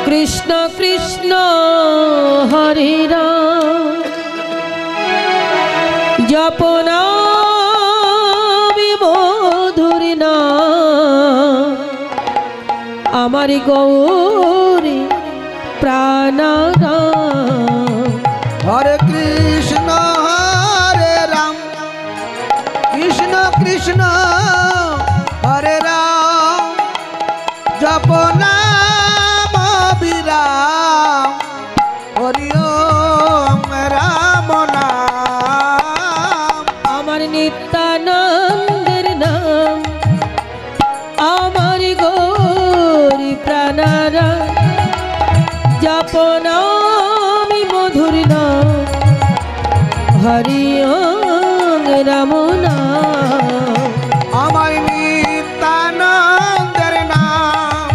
कृष्ण कृष्ण हरे राम जपना मधुर नाम আমার গৌরী প্রাণরাম। হরে কৃষ্ণ কৃষ্ণ কৃষ্ণ হরে রাম জপ নাম বিরাম হরি ওম রাম নাম। আমার নিত্যানন্দের নাম আমার গৌরী প্রাণরাম জপ নাম মধুর নাম হরি ওম রাম নাম। আমার নিত্যানন্দের নাম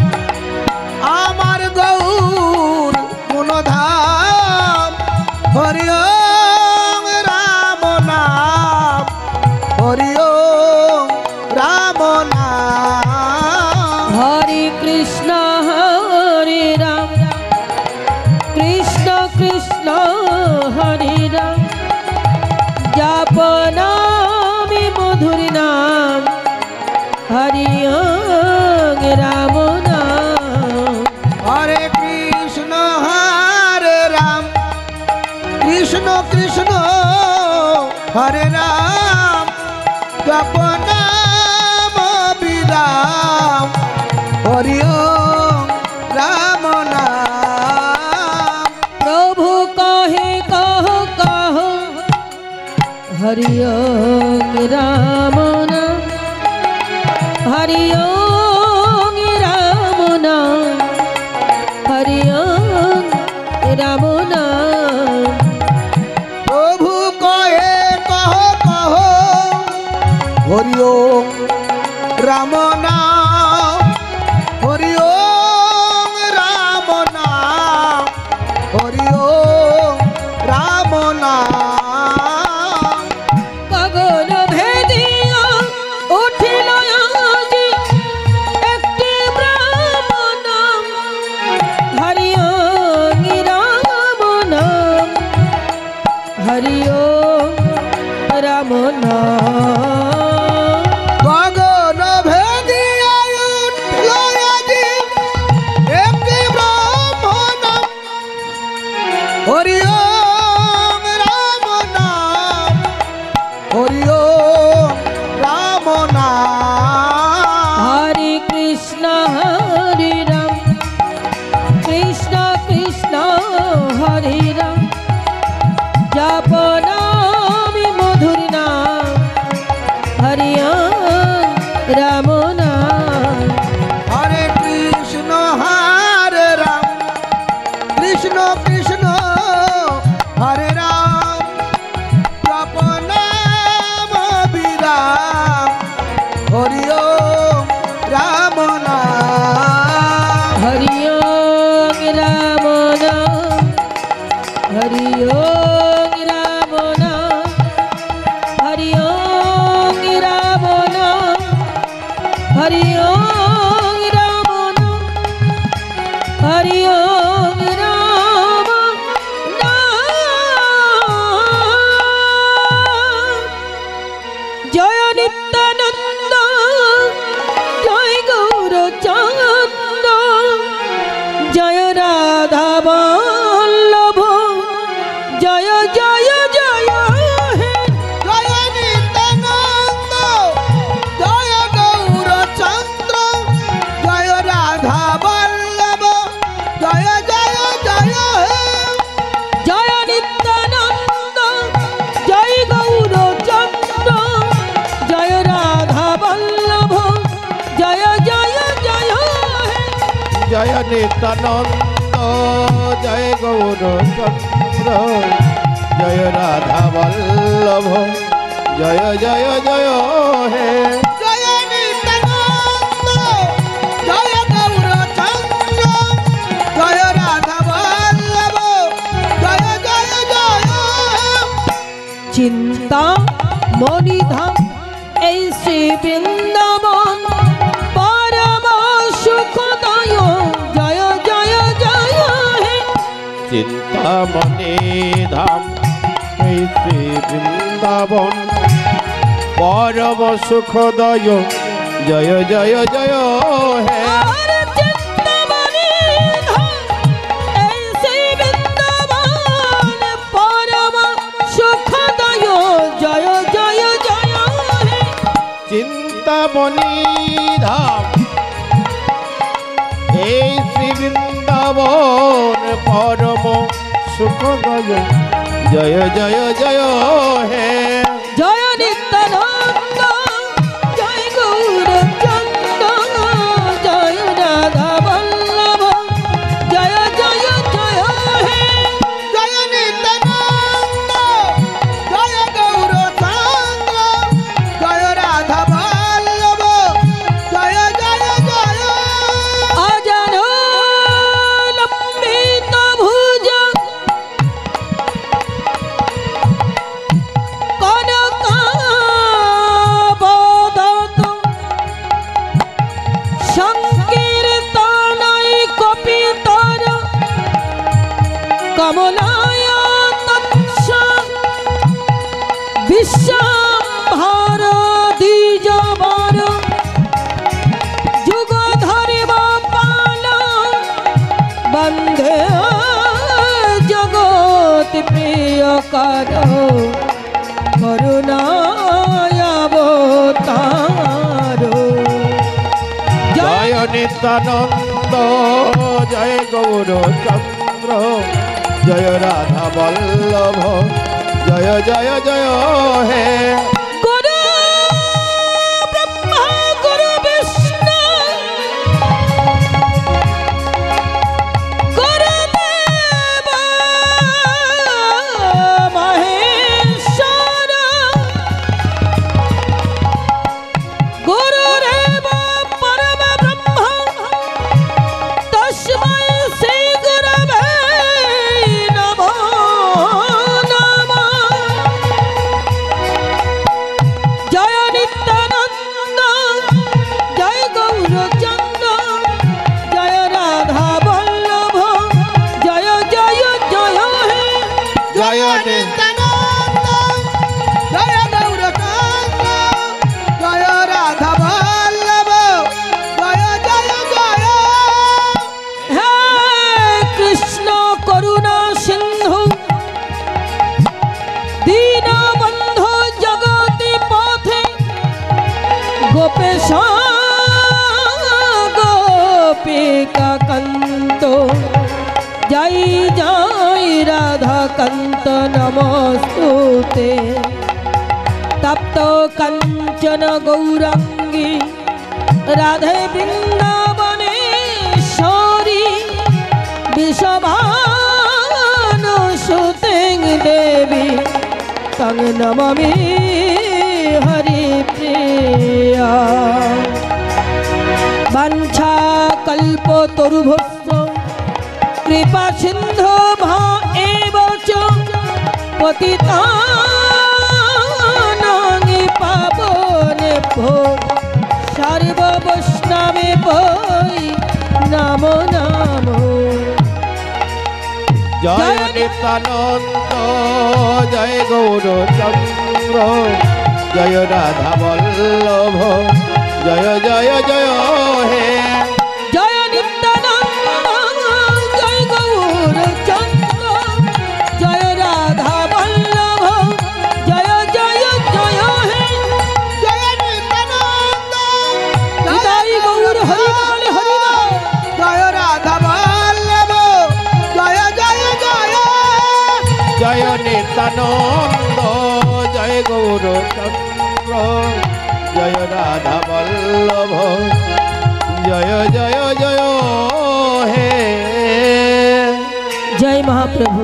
আমার গৌর গুণধাম হরি ওম রাম নাম হরি ওম রাম নাম। হরে কৃষ্ণ হরে রাম কৃষ্ণ কৃষ্ণ হরে রাম জপ নাম মধুর নাম হরি ওম রাম নাম। হরে কৃষ্ণ কৃষ্ণ কৃষ্ণ হরে রাম জপ নাম বিরাম হরি ওম রাম নাম। প্রভু কহে কহ কহ হরি ওম রাম নাম হরি ওম রাম নাম হরি ওম রাম নাম। প্রভু কহে কহ কহ হরি ওম রাম নাম হরি ওম রাম নাম হরি ওম রাম নাম। গগন ভেদিয়া উঠিল আজি একটি ব্রহ্ম নাম হরি ওম রাম নাম হরি ওম রাম নাম। গগন ভেদিয়া উঠিল আজি একটি ব্রহ্ম নাম হরি ওম রাম নাম হরি ওম রাম নাম। হরে কৃষ্ণ হরে রাম কৃষ্ণ কৃষ্ণ হরে রাম জপ নাম মধুর নাম হরি ওম রাম নাম। হরে কৃষ্ণ কৃষ্ণ কৃষ্ণ হরে রাম জপ নাম বিরাম হরি ওম রাম নাম। হরি ওম রাম নাম হরি ওম রাম নাম হরি ওম রাম নাম হরি ওম রাম নাম হরি ওম রাম নাম। জয় নিত্যানন্দ জয় গৌরচন্দ্র জয় রাধা বল্লভ জয় জয় জয় হে। জয় নিত্যানন্দ জয় গৌরচন্দ্র জয় রাধা বল্লভ জয় জয় জয় হে। জয় নিত্যানন্দ জয় গৌরচন্দ্র জয় রাধা বল্লভ জয় জয় জয় হে। জয় নিত্যানন্দ জয় গৌরচন্দ্র জয় রাধা বল্লভ জয় জয় জয় হে। জয় নিত্যানন্দ জয় গৌরচন্দ্র জয় রাধা বল্লভ জয় জয় জয় হে। চিন্তা মনিধাম এই শ্রী বৃন্দাবন পরম সুখদায় জয় জয় জয় চিন্তামণি ধাম এই শ্রী বৃন্দাবন পরম সুখদয় জয় জয় জয় হে আর চিন্তামণি ধাম এই শ্রী বৃন্দাবন পরম সুখদয় জয় জয় জয় হে চিন্তামণি ধাম এই শ্রী বৃন্দাবন পরম সুখদয় জয় জয় জয় হে জয় নিত্যানন্দ জয় গৌরচন্দ্র জয় রাধা বল্লভ জয় জয় জয় হে জয় নিত্যানন্দ জয় গৌরচন্দ্র জয় রাধা বল্লভ জয় জয় জয় অজান লম্বিত ভুজ কনকাবদত সংকীর্তনৈ কপিতর কমলায় তৎস বিশ্বম্ভর দ্বিজবর যুগ ধরিব পাল বন্ধে জগৎ প্রিয় কর করুণাবতার জয় নিত্যানন্দ জয় গৌরচন্দ্র জয় রাধা বল্লভ জয় জয় জয় হে গুরু ব্রহ্মা গুরু বিষ্ণু গুরুদেব মহেশ্বর গুরুরেব পরম ব্রহ্ম তস্मै শ্রী গুরবে নমো নমঃ জয় নিত্যানন্দ জয় গৌরচন্দ্র জয় রাধা বল্লভ জয় জয় জয় হে জয় নিত্যানন্দ জয় গৌরচন্দ্র জয় রাধা বল্লভ জয় জয় জয় হে কৃষ্ণ করুণা সিন্ধু দীনবন্ধু জগতি পথে গোপেশ গোপিকা কান্ত জয় জয় রাধা কান্ত নমস্তুতে তপ্ত কাঞ্চন গৌরাঙ্গী রাধে বৃন্দাবনেশ্বরী বিষভানুসুতিং দেবী তং নমামি হরিপ্রিয়া বাঞ্ছা কল্পতরুভস্য কৃপা সিন্ধু ভা এব চ পতিতানাং পাবনেভ্যো সর্ব বৈষ্ণবেভ্যো নমো নমো জয় নিত্যানন্দ জয় গৌরচন্দ্র জয় রাধা বল্লভ জয় জয় জয় হে জয় নিত্যানন্দ জয় গৌরচন্দ্র জয় রাধা বল্লভ জয় জয় জয় হে জয় নিত্যানন্দ নিতাই গৌর হরিবল হরিবল জয় রাধা বল্লভ জয় জয় জয় জয় নিত্যানন্দ জয় গৌরচন্দ্র জয় রাধা বল্লভ জয় জয় জয় হে জয় মহাপ্রভু।